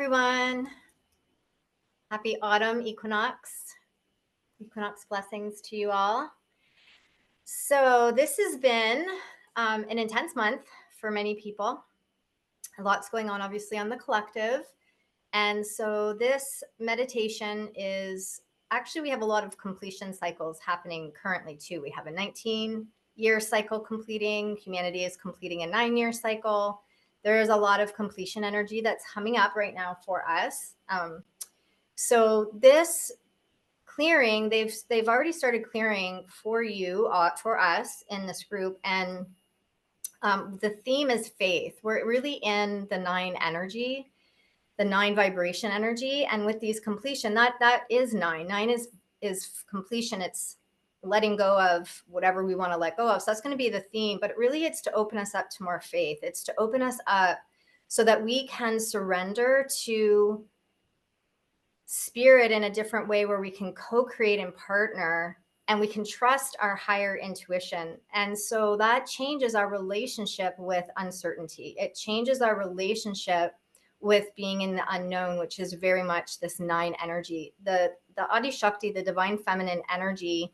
everyone. Happy autumn equinox. Equinox blessings to you all. So this has been an intense month for many people. Lots going on, obviously, on the collective. And so this meditation is actually, we have a lot of completion cycles happening currently too. We have a 19-year cycle completing. Humanity is completing a 9-year cycle. There is a lot of completion energy that's coming up right now for us. So this clearing, they've already started clearing for you, for us in this group, and the theme is faith. We're really in the 9 energy, the 9 vibration energy, and with these completion, that is 9. 9 is completion. It's letting go of whatever we want to let go of. So that's going to be the theme, but really it's to open us up to more faith. It's to open us up so that we can surrender to spirit in a different way, where we can co-create and partner, and we can trust our higher intuition. And so that changes our relationship with uncertainty. It changes our relationship with being in the unknown, which is very much this 9 energy. The Adi Shakti, the divine feminine energy,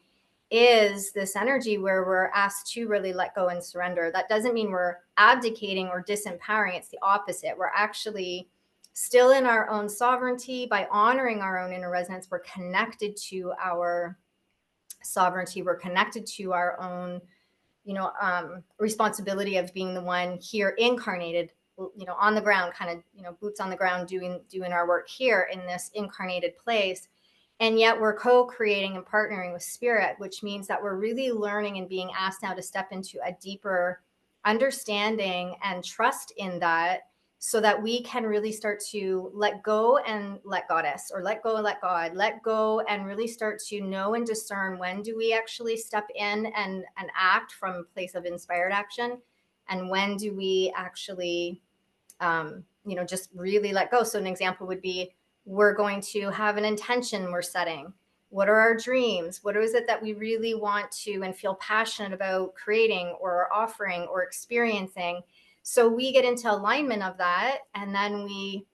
is this energy where we're asked to really let go and surrender. That doesn't mean we're abdicating or disempowering. It's the opposite. We're actually still in our own sovereignty. By honoring our own inner resonance, we're connected to our sovereignty. We're connected to our own, responsibility of being the one here incarnated, on the ground, kind of, boots on the ground, doing our work here in this incarnated place. And yet we're co-creating and partnering with spirit, which means that we're really learning and being asked now to step into a deeper understanding and trust in that, so that we can really start to let go and let goddess, or let go and let God, let go and really start to know and discern when do we actually step in and act from a place of inspired action, and when do we actually, just really let go. So an example would be, we're going to have an intention we're setting. What are our dreams? What is it that we really want to and feel passionate about creating or offering or experiencing? So we get into alignment of that, and then we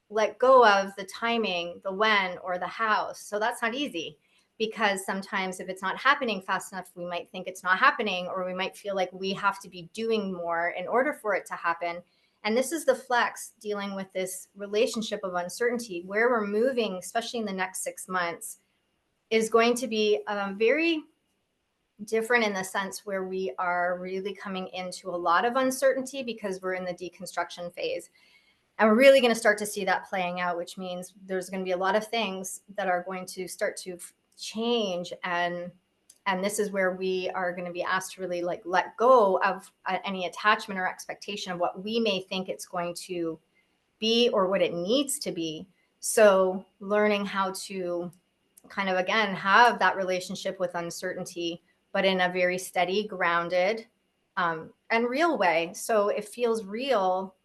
let go of the timing, the when, or the how. So that's not easy, because sometimes if it's not happening fast enough, we might think it's not happening, or we might feel like we have to be doing more in order for it to happen. And this is the flex, dealing with this relationship of uncertainty. Where we're moving, especially in the next 6 months, is going to be very different, in the sense where we are really coming into a lot of uncertainty, because we're in the deconstruction phase. And we're really going to start to see that playing out, which means there's going to be a lot of things that are going to start to change. And this is where we are going to be asked to really let go of any attachment or expectation of what we may think it's going to be or what it needs to be. So learning how to kind of, again, have that relationship with uncertainty, but in a very steady, grounded, and real way. So it feels real,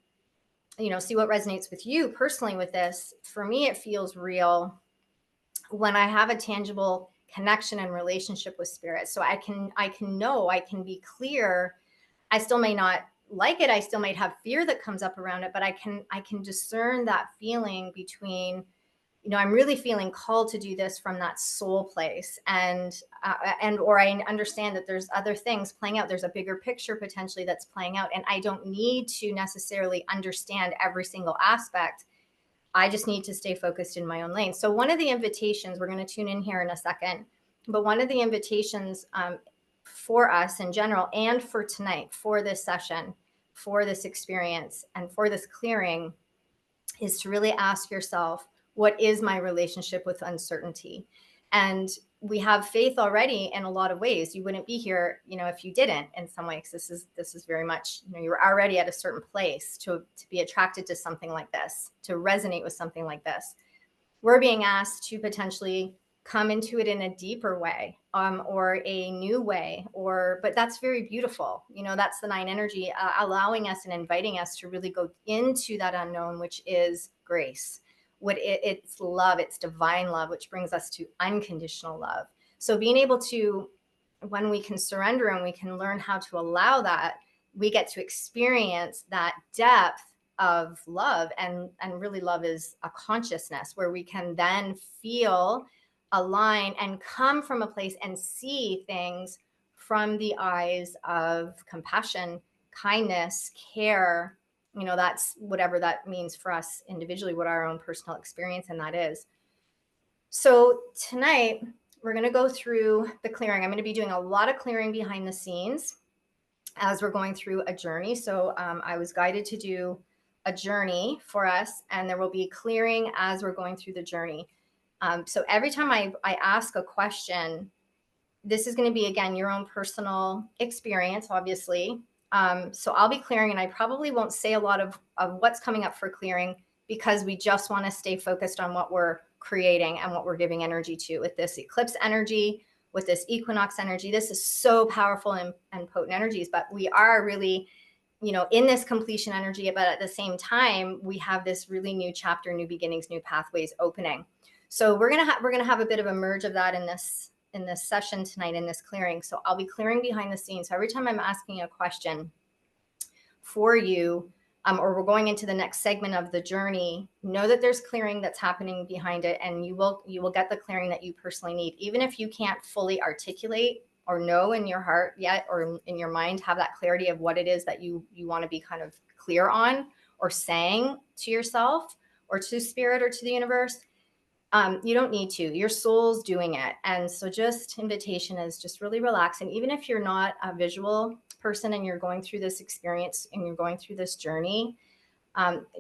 see what resonates with you personally with this. For me, it feels real when I have a tangible connection and relationship with spirit. So I can know, I can be clear. I still may not like it. I still might have fear that comes up around it, but I can discern that feeling between, I'm really feeling called to do this from that soul place, or I understand that there's other things playing out. There's a bigger picture potentially that's playing out, and I don't need to necessarily understand every single aspect. I just need to stay focused in my own lane. So one of the invitations, we're going to tune in here in a second, but one of the invitations for us in general, and for tonight, for this session, for this experience, and for this clearing, is to really ask yourself, what is my relationship with uncertainty? And we have faith already in a lot of ways. You wouldn't be here, if you didn't, in some ways. This is very much, you're already at a certain place to be attracted to something like this, to resonate with something like this. We're being asked to potentially come into it in a deeper way, or a new way, but that's very beautiful. That's the 9 energy, allowing us and inviting us to really go into that unknown, which is grace. It's love, it's divine love, which brings us to unconditional love. So being able to, when we can surrender and we can learn how to allow that, we get to experience that depth of love, and really love is a consciousness where we can then feel, align, and come from a place and see things from the eyes of compassion, kindness, care. That's whatever that means for us individually, what our own personal experience and that is. So tonight we're going to go through the clearing. I'm going to be doing a lot of clearing behind the scenes as we're going through a journey. So I was guided to do a journey for us, and there will be clearing as we're going through the journey. So every time I ask a question, this is going to be, again, your own personal experience, obviously. So I'll be clearing, and I probably won't say a lot of what's coming up for clearing, because we just want to stay focused on what we're creating and what we're giving energy to with this eclipse energy, with this equinox energy. This is so powerful and potent energies, but we are really, in this completion energy, but at the same time, we have this really new chapter, new beginnings, new pathways opening. So we're going to have a bit of a merge of that in this session tonight, in this clearing. So I'll be clearing behind the scenes. So every time I'm asking a question for you, or we're going into the next segment of the journey, know that there's clearing that's happening behind it, and you will get the clearing that you personally need. Even if you can't fully articulate or know in your heart yet, or in your mind, have that clarity of what it is that you want to be kind of clear on, or saying to yourself or to spirit or to the universe, you don't need to. Your soul's doing it. And so just invitation is just really relax. And even if you're not a visual person and you're going through this experience and you're going through this journey,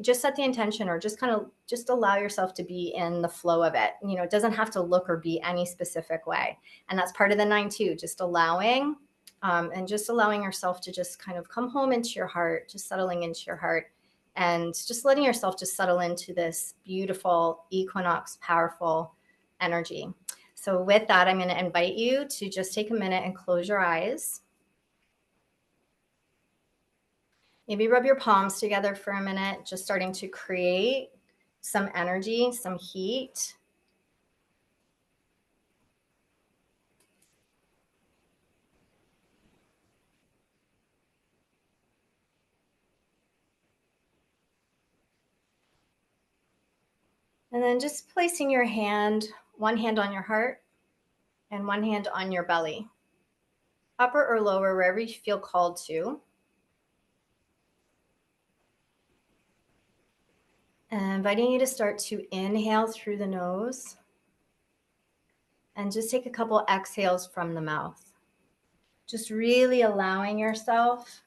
just set the intention, or just kind of just allow yourself to be in the flow of it. It doesn't have to look or be any specific way. And that's part of the 9 too, just allowing, and just allowing yourself to just kind of come home into your heart, just settling into your heart, and just letting yourself just settle into this beautiful equinox, powerful energy. So with that, I'm going to invite you to just take a minute and close your eyes. Maybe rub your palms together for a minute, just starting to create some energy, some heat. And then just placing your hand, one hand on your heart and one hand on your belly, upper or lower, wherever you feel called to. And inviting you to start to inhale through the nose, and just take a couple exhales from the mouth. Just really allowing yourself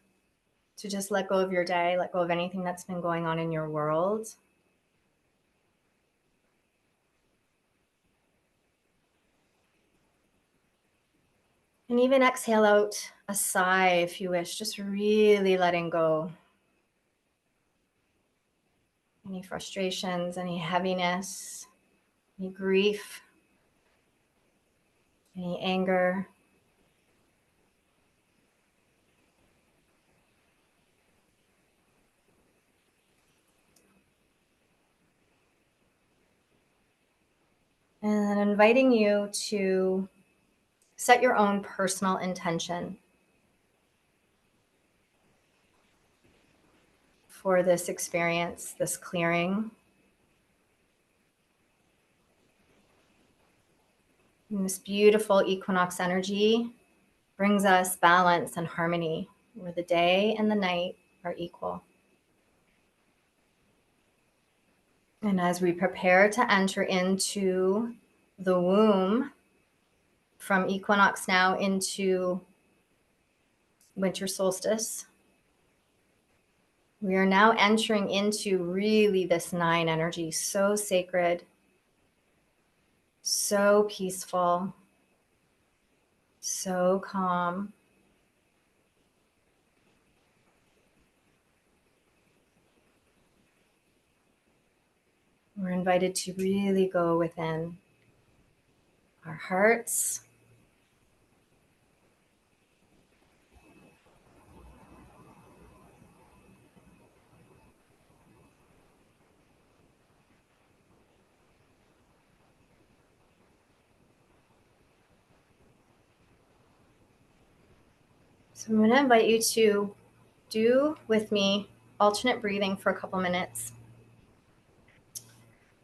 to just let go of your day, let go of anything that's been going on in your world. And even exhale out a sigh if you wish, just really letting go. Any frustrations, any heaviness, any grief, any anger. And inviting you to set your own personal intention for this experience, this clearing. And this beautiful equinox energy brings us balance and harmony, where the day and the night are equal. And as we prepare to enter into the womb, from equinox now into winter solstice, we are now entering into really this 9 energy, so sacred, so peaceful, so calm. We're invited to really go within our hearts, so I'm going to invite you to do with me alternate breathing for a couple minutes.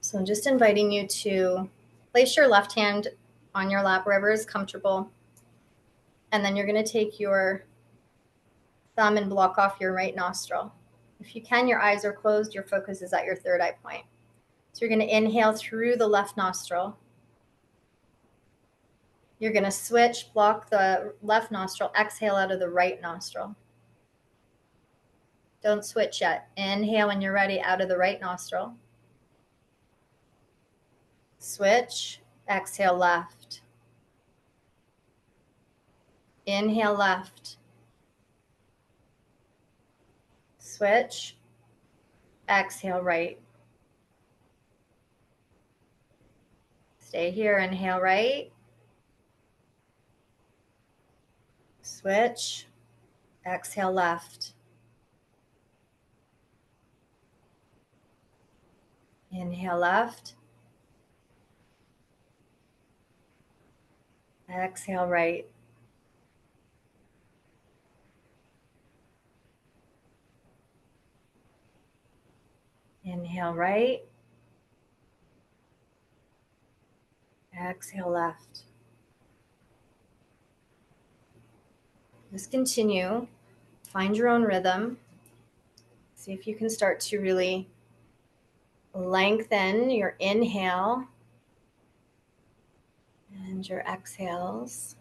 So I'm just inviting you to place your left hand on your lap wherever is comfortable. And then you're going to take your thumb and block off your right nostril. If you can, your eyes are closed, your focus is at your third eye point. So you're going to inhale through the left nostril. You're going to switch, block the left nostril, exhale out of the right nostril. Don't switch yet. Inhale when you're ready out of the right nostril. Switch, exhale left. Inhale left. Switch, exhale right. Stay here, inhale right. Switch, exhale left. Inhale left. Exhale right. Inhale right. Exhale left. Just continue. Find your own rhythm. See if you can start to really lengthen your inhale and your exhales.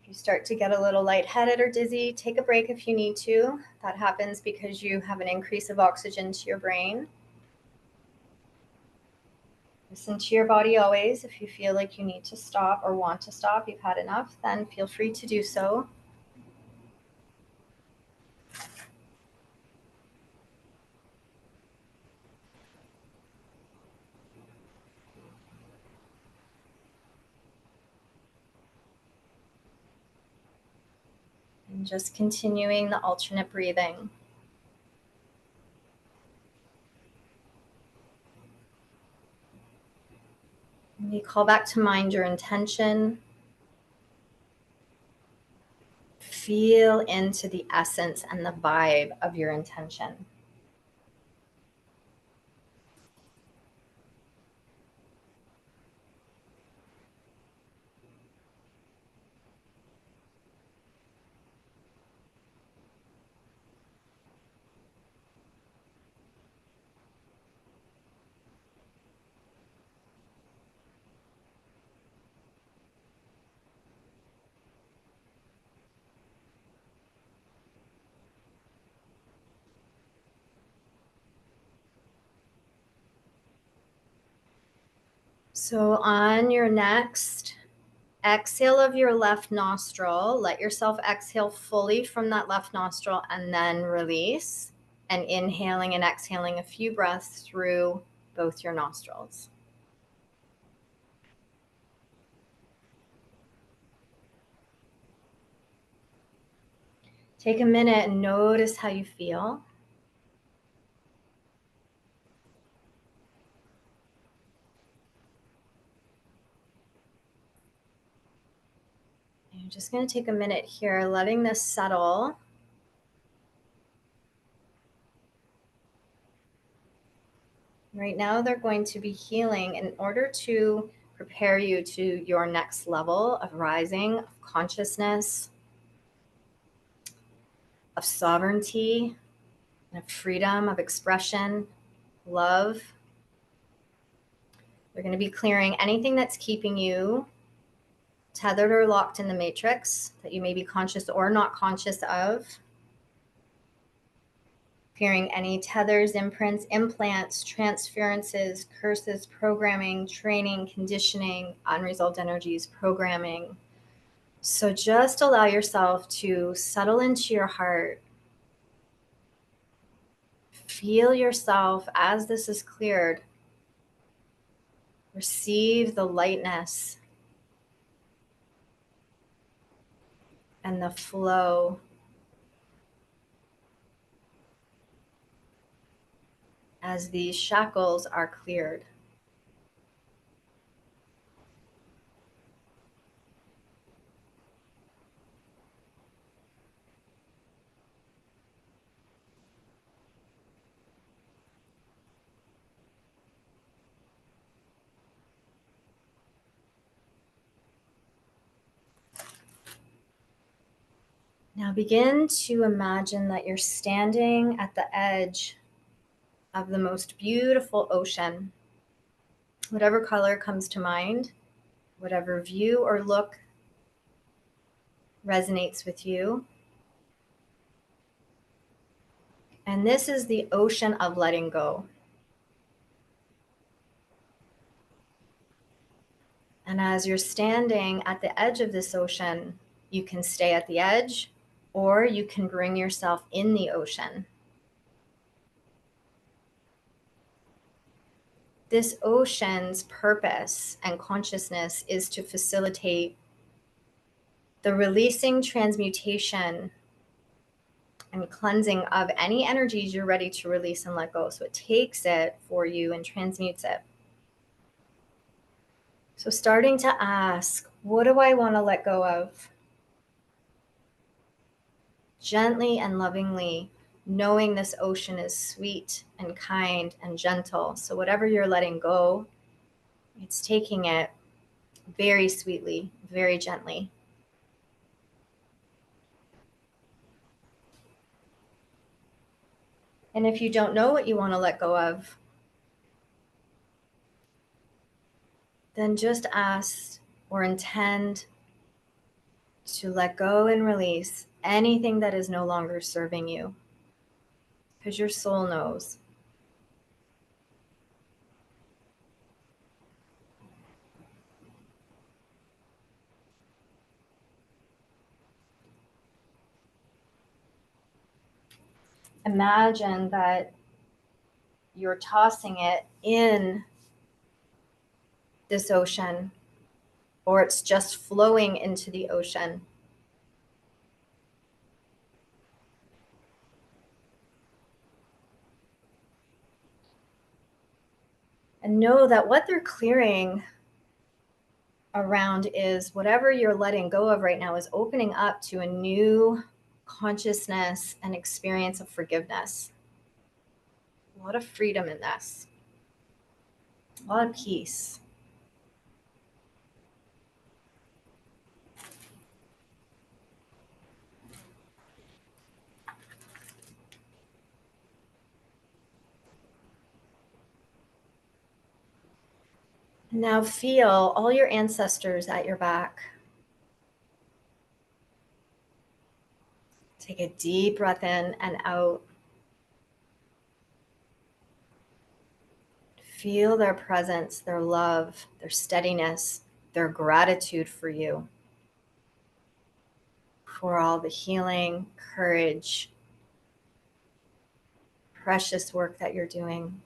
If you start to get a little lightheaded or dizzy, take a break if you need to. That happens because you have an increase of oxygen to your brain. Listen to your body always. If you feel like you need to stop or want to stop, you've had enough, then feel free to do so. And just continuing the alternate breathing. And you call back to mind your intention. Feel into the essence and the vibe of your intention. So on your next exhale of your left nostril, let yourself exhale fully from that left nostril and then release, and inhaling and exhaling a few breaths through both your nostrils. Take a minute and notice how you feel. You're just going to take a minute here, letting this settle. Right now, they're going to be healing in order to prepare you to your next level of rising, of consciousness, of sovereignty, of freedom, of expression, love. They're going to be clearing anything that's keeping you tethered or locked in the matrix that you may be conscious or not conscious of. Clearing any tethers, imprints, implants, transferences, curses, programming, training, conditioning, unresolved energies, programming. So just allow yourself to settle into your heart. Feel yourself as this is cleared. Receive the lightness and the flow as these shackles are cleared. Now begin to imagine that you're standing at the edge of the most beautiful ocean. Whatever color comes to mind, whatever view or look resonates with you. And this is the ocean of letting go. And as you're standing at the edge of this ocean, you can stay at the edge or you can bring yourself in the ocean. This ocean's purpose and consciousness is to facilitate the releasing, transmutation, and cleansing of any energies you're ready to release and let go. So it takes it for you and transmutes it. So starting to ask, what do I want to let go of? Gently and lovingly, knowing this ocean is sweet and kind and gentle. So whatever you're letting go, it's taking it very sweetly, very gently. And if you don't know what you want to let go of, then just ask or intend to let go and release anything that is no longer serving you, because your soul knows. Imagine that you're tossing it in this ocean, or it's just flowing into the ocean. And know that what they're clearing around is whatever you're letting go of right now is opening up to a new consciousness and experience of forgiveness. A lot of freedom in this, a lot of peace. Now feel all your ancestors at your back. Take a deep breath in and out. Feel their presence, their love, their steadiness, their gratitude for you, for all the healing, courage, precious work that you're doing.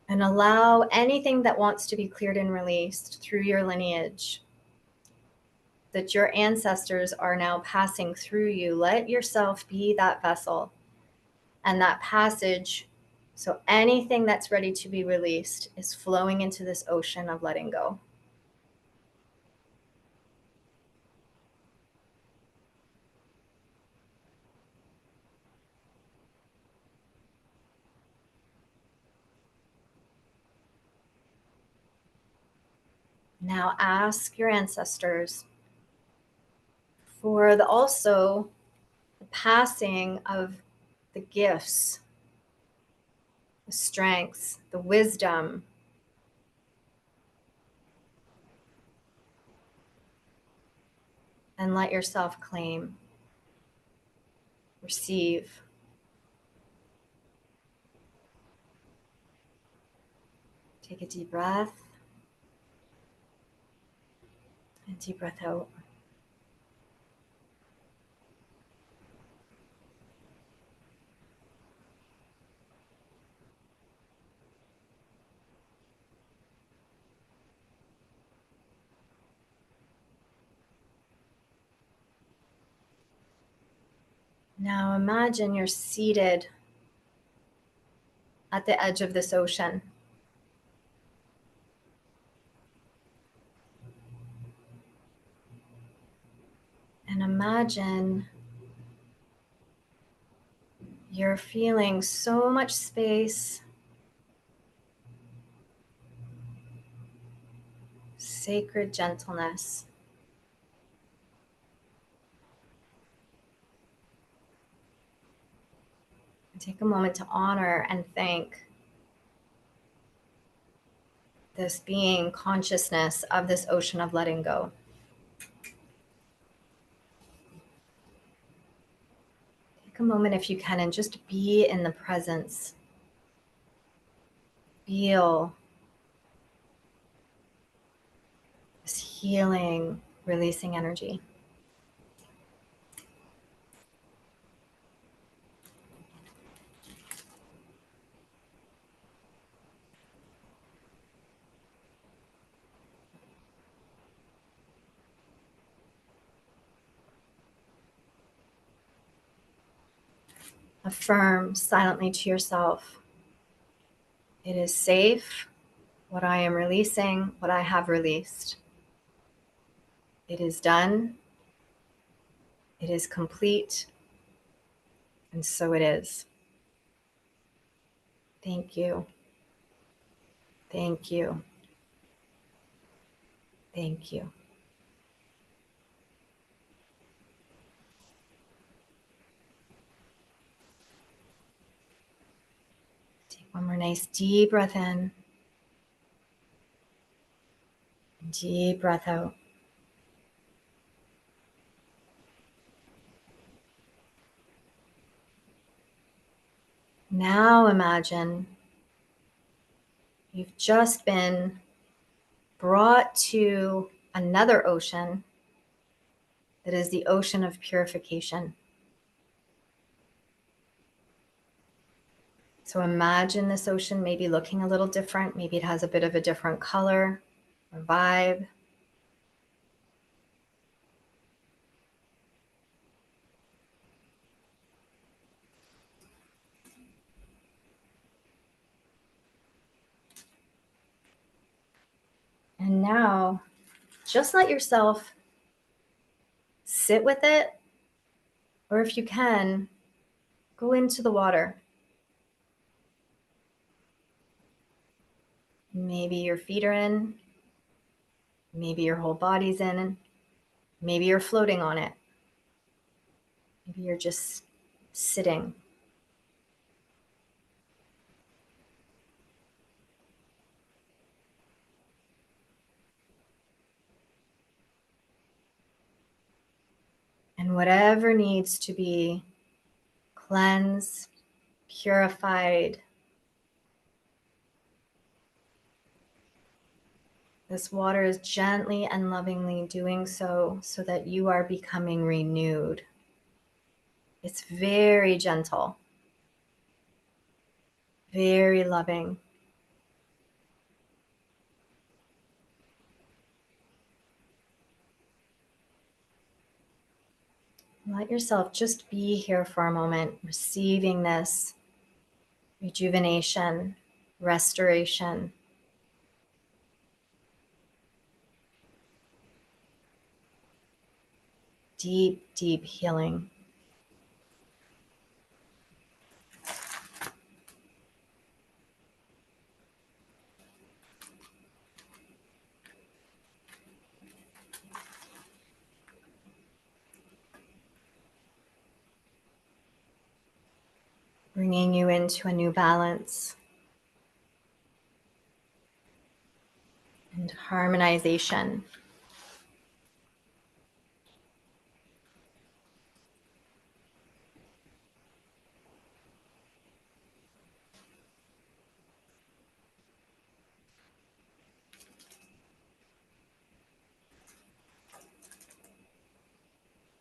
And allow anything that wants to be cleared and released through your lineage, that your ancestors are now passing through you. Let yourself be that vessel and that passage. So anything that's ready to be released is flowing into this ocean of letting go. Now ask your ancestors for also the passing of the gifts, the strengths, the wisdom, and let yourself claim, receive. Take a deep breath and deep breath out. Now imagine you're seated at the edge of this ocean. And imagine you're feeling so much space, sacred gentleness. And take a moment to honor and thank this being consciousness of this ocean of letting go. Take a moment if you can and just be in the presence. Feel this healing, releasing energy. Affirm silently to yourself, it is safe, what I am releasing, what I have released. It is done. It is complete. And so it is. Thank you. Thank you. Thank you. Take one more nice deep breath in. Deep breath out. Now imagine you've just been brought to another ocean that is the ocean of purification. So imagine this ocean maybe looking a little different. Maybe it has a bit of a different color or vibe. And now just let yourself sit with it, or if you can, go into the water. Maybe your feet are in, maybe your whole body's in, maybe you're floating on it. Maybe you're just sitting. And whatever needs to be cleansed, purified, this water is gently and lovingly doing so that you are becoming renewed. It's very gentle, very loving. Let yourself just be here for a moment, receiving this rejuvenation, restoration. Deep, deep healing. Bringing you into a new balance and harmonization.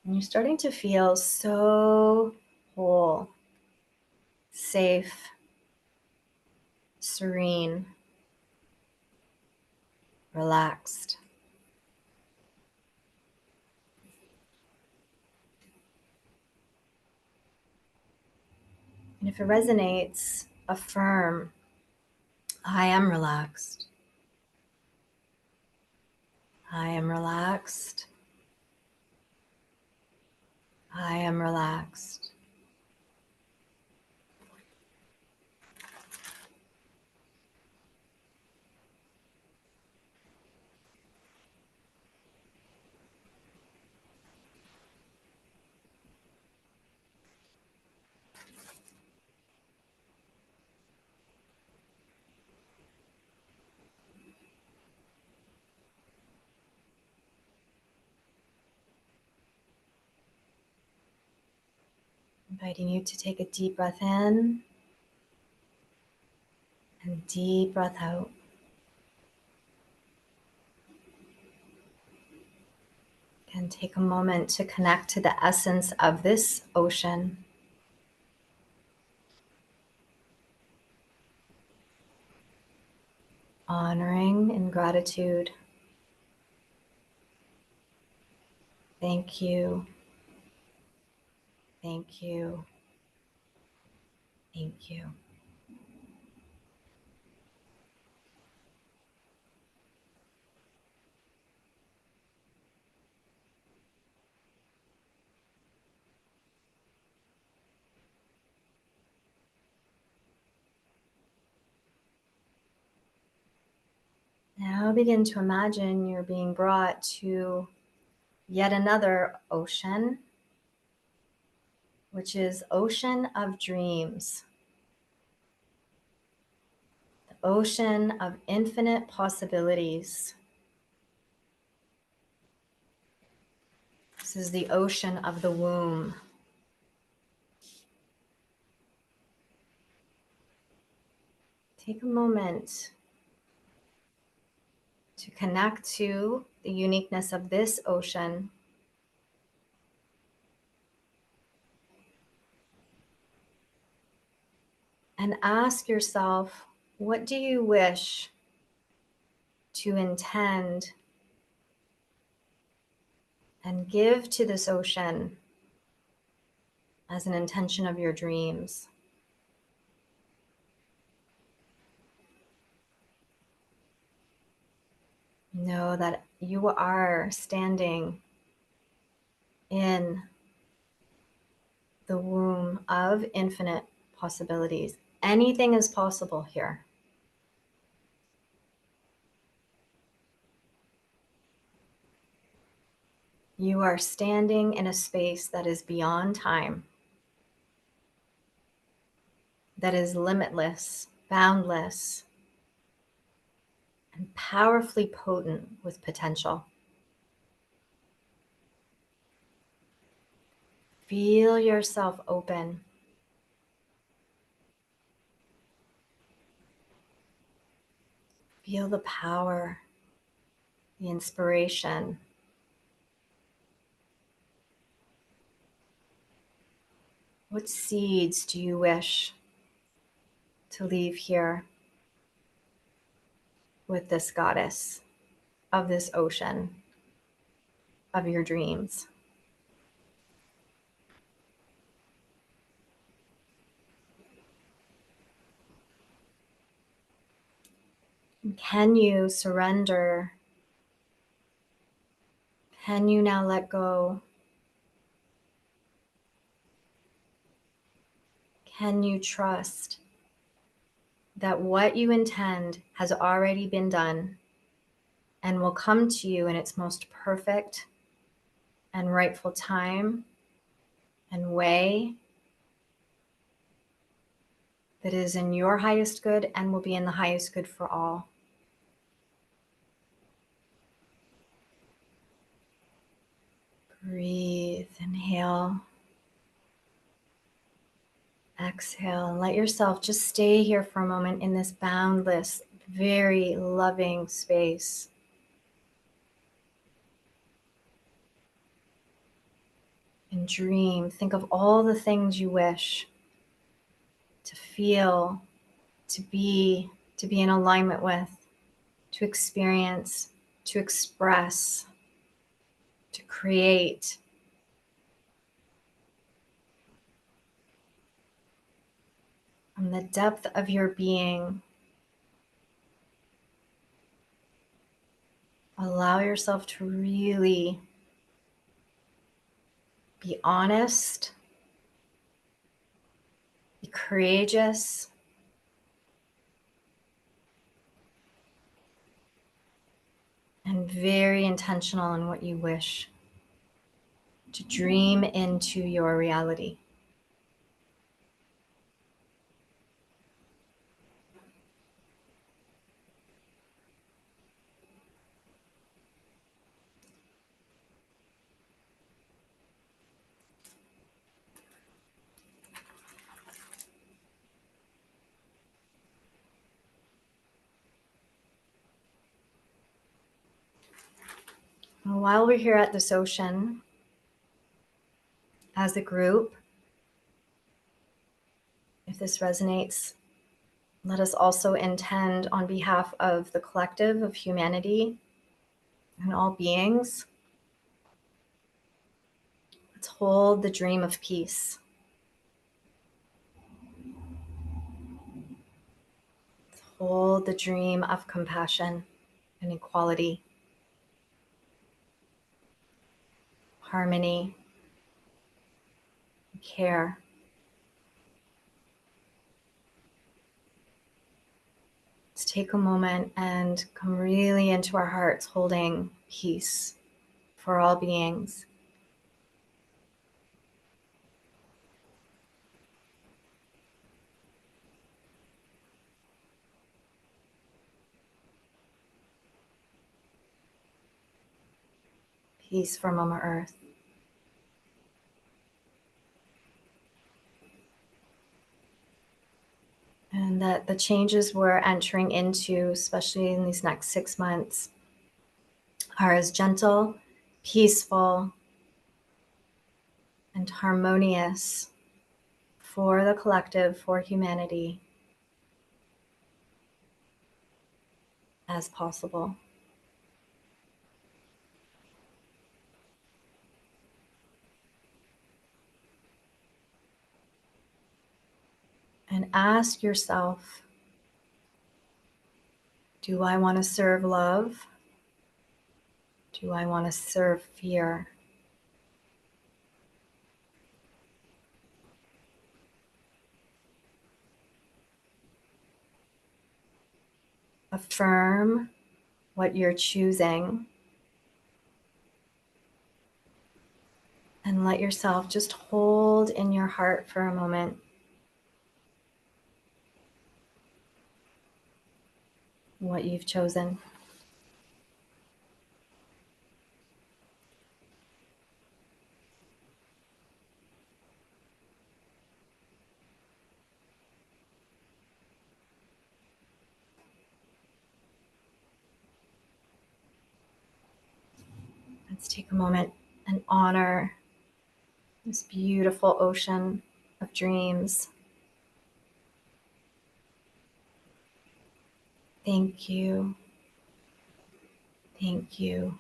And you're starting to feel so whole, safe, serene, relaxed. And if it resonates, affirm, I am relaxed. I am relaxed. I am relaxed. Inviting you to take a deep breath in and deep breath out. And take a moment to connect to the essence of this ocean. Honoring in gratitude. Thank you. Thank you. Thank you. Now begin to imagine you're being brought to yet another ocean, which is ocean of dreams, the ocean of infinite possibilities. This is the ocean of the womb. Take a moment to connect to the uniqueness of this ocean. And ask yourself, what do you wish to intend and give to this ocean as an intention of your dreams? Know that you are standing in the womb of infinite possibilities. Anything is possible here. You are standing in a space that is beyond time, that is limitless, boundless, and powerfully potent with potential. Feel yourself open. Feel the power, the inspiration. What seeds do you wish to leave here with this goddess of this ocean of your dreams? Can you surrender? Can you now let go? Can you trust that what you intend has already been done and will come to you in its most perfect and rightful time and way that is in your highest good and will be in the highest good for all? Breathe, inhale, exhale, and let yourself just stay here for a moment in this boundless, very loving space. And dream, think of all the things you wish to feel, to be in alignment with, to experience, to express, to create. from the depth of your being, allow yourself to really be honest, be courageous, and very intentional in what you wish to dream into your reality. While we're here at this ocean, as a group, if this resonates, let us also intend on behalf of the collective of humanity and all beings. Let's hold the dream of peace. Let's hold the dream of compassion and equality, harmony, care. Let's take a moment and come really into our hearts, holding peace for all beings. Peace for Mama Earth. And that the changes we're entering into, especially in these next 6 months, are as gentle, peaceful, and harmonious for the collective, for humanity, as possible. And ask yourself, do I want to serve love? Do I want to serve fear? Affirm what you're choosing and let yourself just hold in your heart for a moment what you've chosen. Let's take a moment and honor this beautiful ocean of dreams. Thank you. Thank you.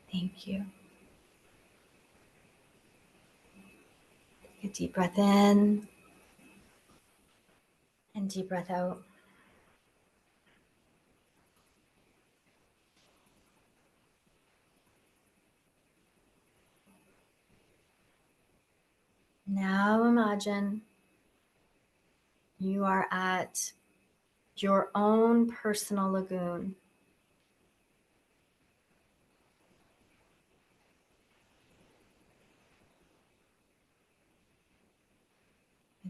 Thank you. Take a deep breath in and deep breath out. Now imagine you are at your own personal lagoon.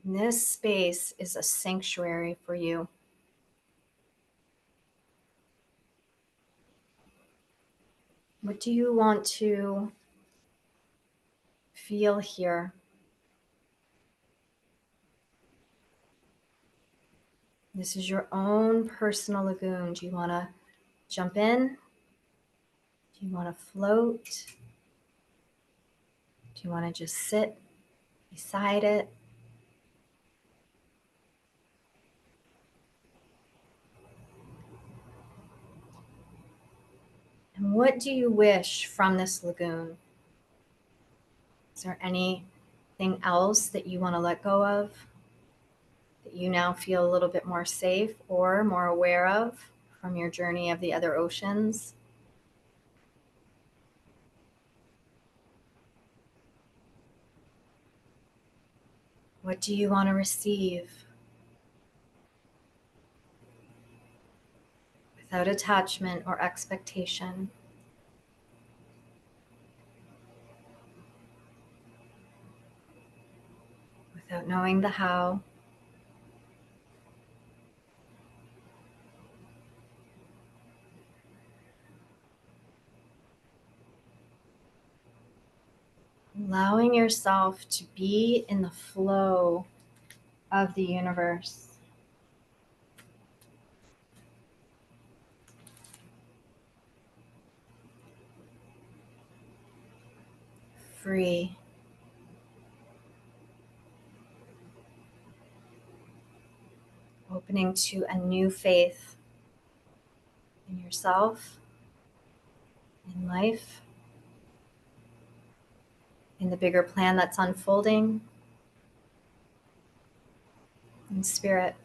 And this space is a sanctuary for you. What do you want to feel here? This is your own personal lagoon. Do you want to jump in? Do you want to float? Do you want to just sit beside it? And what do you wish from this lagoon? Is there anything else that you want to let go of? you now feel a little bit more safe or more aware of from your journey of the other oceans. What do you want to receive? Without attachment or expectation. Without knowing the how. Allowing yourself to be in the flow of the universe. Free. Opening to a new faith in yourself, in life, in the bigger plan that's unfolding, in spirit.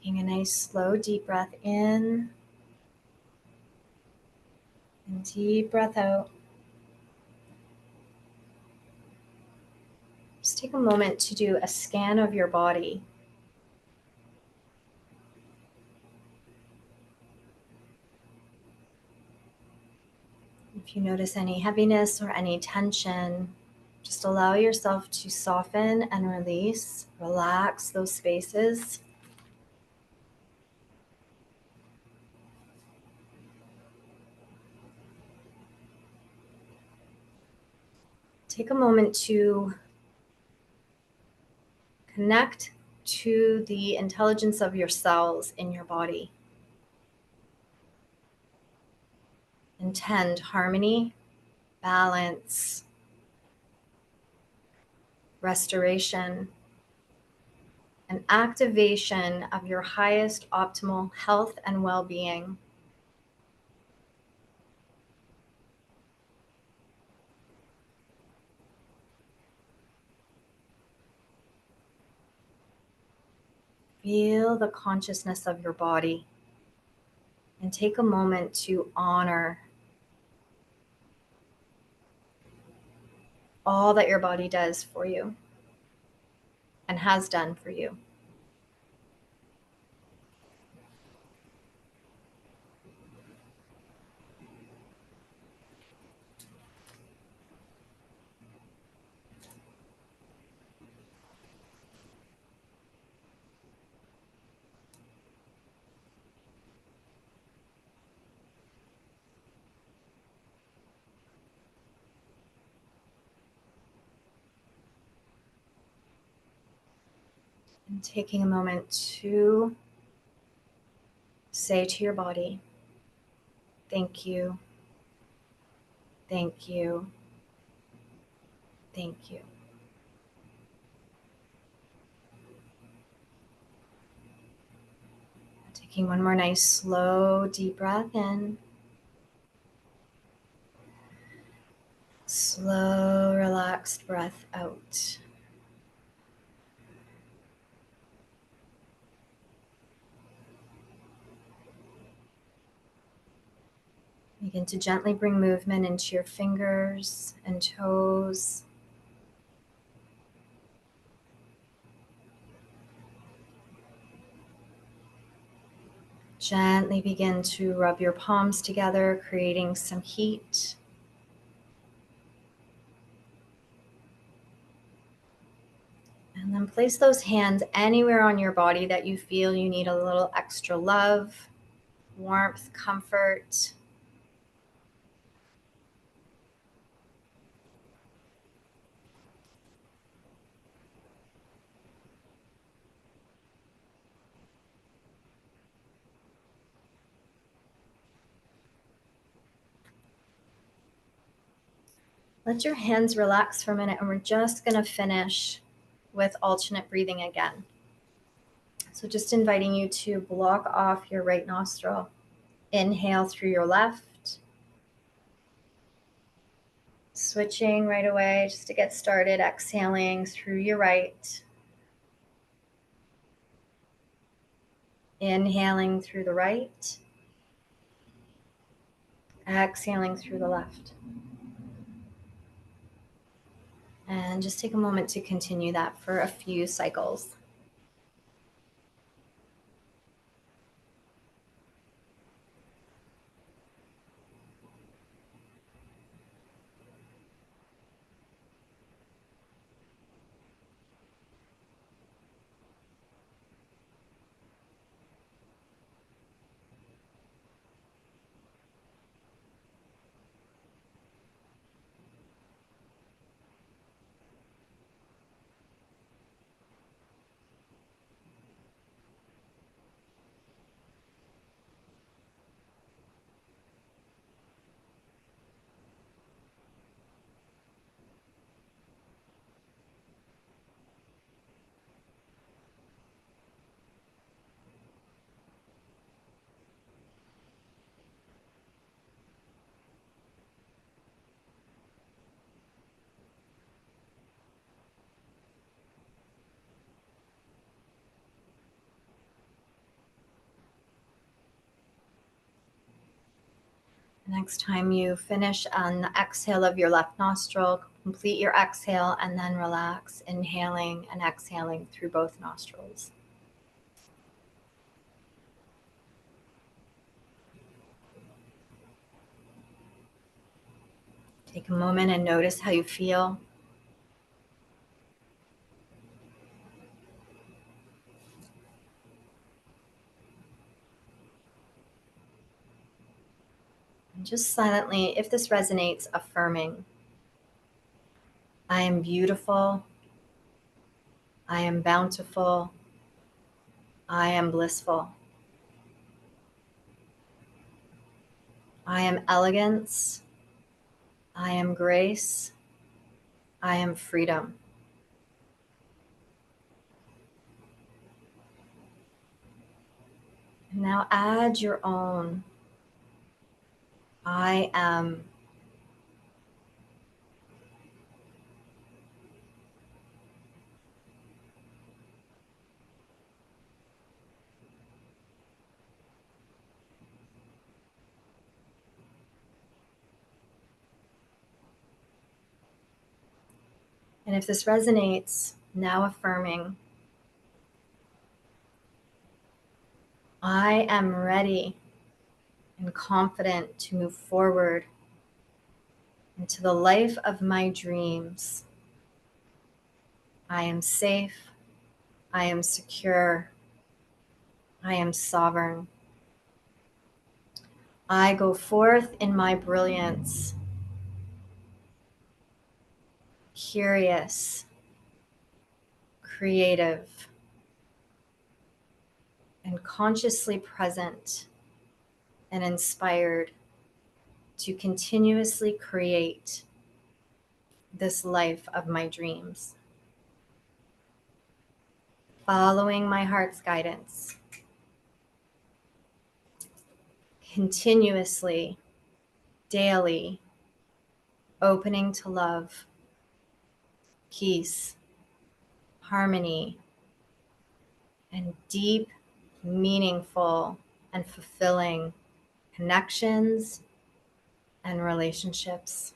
Taking a nice slow deep breath in and deep breath out. Just take a moment to do a scan of your body. If you notice any heaviness or any tension, just allow yourself to soften and release, relax those spaces. Take a moment to connect to the intelligence of your cells in your body. Intend harmony, balance, restoration, and activation of your highest optimal health and well-being. Feel the consciousness of your body and take a moment to honor all that your body does for you and has done for you. And taking a moment to say to your body, thank you, thank you, thank you. Taking one more nice, slow, deep breath in. Slow, relaxed breath out. Begin to gently bring movement into your fingers and toes. Gently begin to rub your palms together, creating some heat. And then place those hands anywhere on your body that you feel you need a little extra love, warmth, comfort. Let your hands relax for a minute, and we're just going to finish with alternate breathing again. So just inviting you to block off your right nostril. Inhale through your left. Switching right away just to get started, exhaling through your right. Inhaling through the right. Exhaling through the left. And just take a moment to continue that for a few cycles. Next time you finish on the exhale of your left nostril, complete your exhale and then relax, inhaling and exhaling through both nostrils. Take a moment and notice how you feel. And just silently, if this resonates, affirming, I am beautiful, I am bountiful, I am blissful. I am elegance, I am grace, I am freedom. And now add your own I am. And if this resonates, now affirming, I am ready and confident to move forward into the life of my dreams. I am safe. I am secure. I am sovereign. I go forth in my brilliance, curious, creative, and consciously present and inspired to continuously create this life of my dreams. Following my heart's guidance, continuously, daily, opening to love, peace, harmony, and deep, meaningful, and fulfilling connections and relationships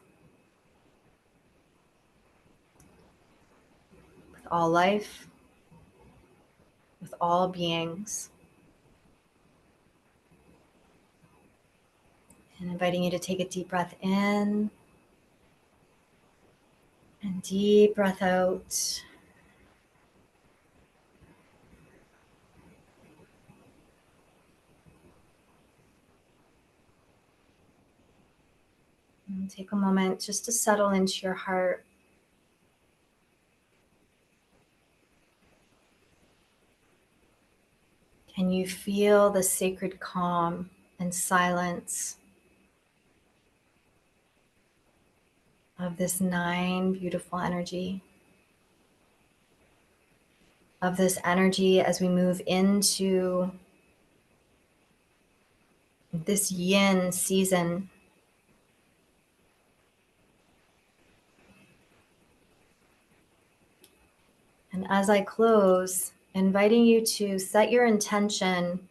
with all life, with all beings. And inviting you to take a deep breath in and deep breath out. And take a moment just to settle into your heart. Can you feel the sacred calm and silence of this 9 beautiful energy, of this energy as we move into this yin season. And as I close, inviting you to set your intention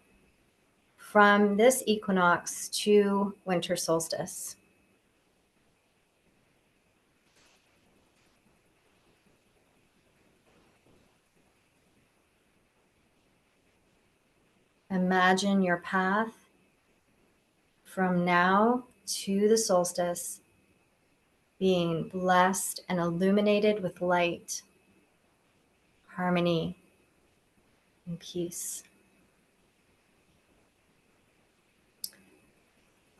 from this equinox to winter solstice. Imagine your path from now to the solstice being blessed and illuminated with light, harmony, and peace.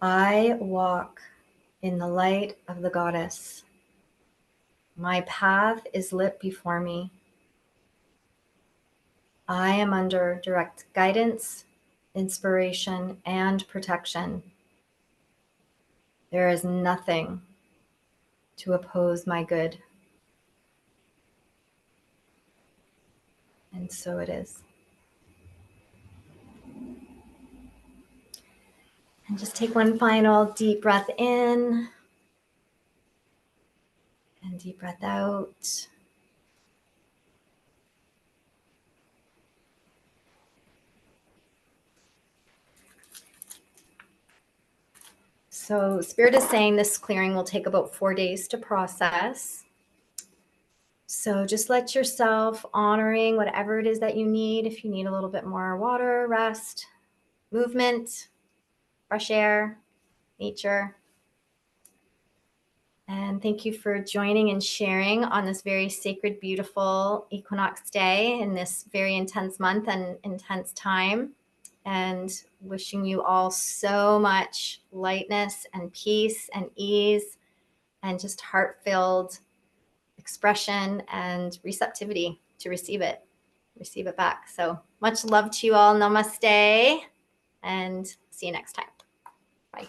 I walk in the light of the goddess. My path is lit before me. I am under direct guidance, inspiration, and protection. There is nothing to oppose my good. And so it is. And just take one final deep breath in and deep breath out. So Spirit is saying this clearing will take about 4 days to process. So just let yourself honoring whatever it is that you need. If you need a little bit more water, rest, movement, fresh air, nature. And thank you for joining and sharing on this very sacred, beautiful equinox day in this very intense month and intense time. And wishing you all so much lightness and peace and ease and just heart-filled expression and receptivity to receive it back. So much love to you all. Namaste, and see you next time. Bye.